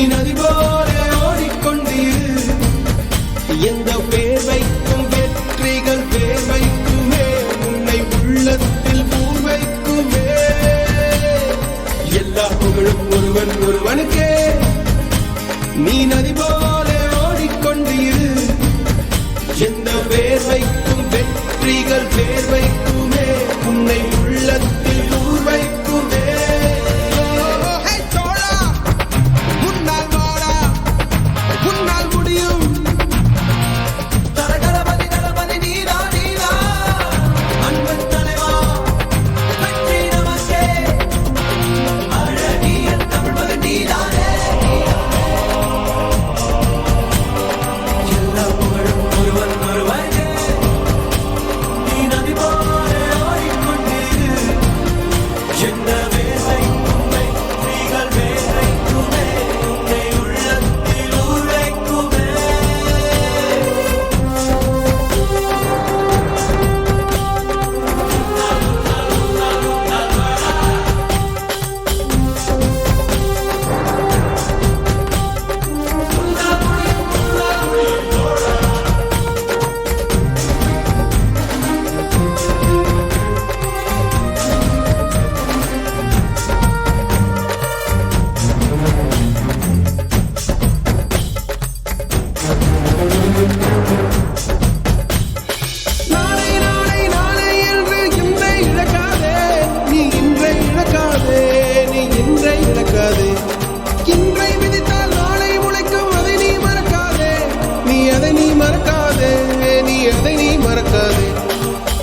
நதி போல ஓடிக்கொண்டீரு எந்த பேர் வைக்கும் வெற்றிகள் பேர் வைக்குமே உன்னை உள்ளத்தில் பூர் வைக்குமே எல்லா புகழும் ஒருவன் ஒருவனுக்கே நீ நதி போல ஓடிக்கொண்டீரு எந்த பேர் வைக்கும் வெற்றிகள் பேர் வைக்குமே உன்னை உள்ளத்தில் பூர் வைக்குமே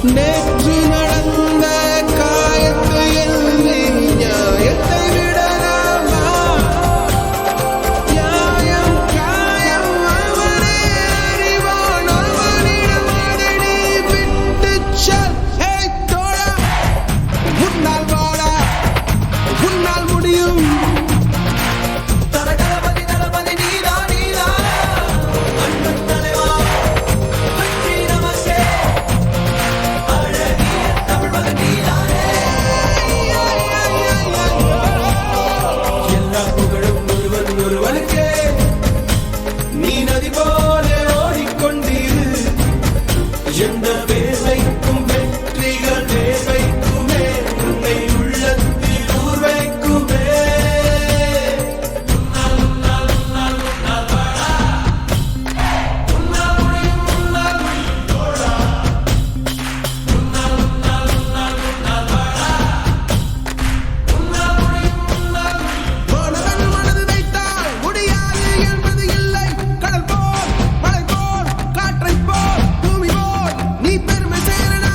நேற்று நடந்த காயத்து என்று நியாயத்தை விடலாமா நியாயம் காயம் அவனே அறிவான் அவனிடம் அதை நீ விட்டுச் செல் தோழா உன்னால் வாழ உன்னால் முடியும் எந்த பேர் வைக்கும் வெற்றிகள் பேர் வைக்குமே உன்னை உள்ளத்தில் ஊர் வைக்குமே மனது வைத்தால் முடியாது என்பது இல்லை கடல் போல் மலை போல் காற்றை போல் நீ பெருமை சேரனா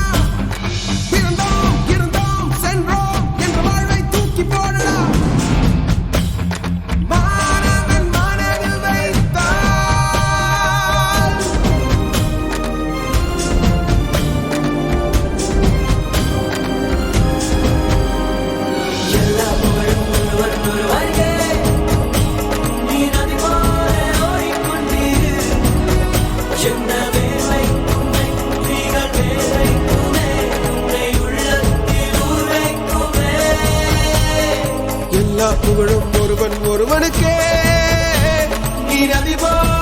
பிறந்தோம் இருந்தோம் சென்றோம் என்ற வாழ்வை தூக்கி போடடா மாணவன் மனதில் வைத்தால் எல்லா புகழும் ஒருவன் ஒருவருக்கே நீ நதி போல ஓடிக்கொண்டீரு என்ன வேலை எல்லா புகழும் ஒருவன் ஒருவனுக்கே நீ நதி போல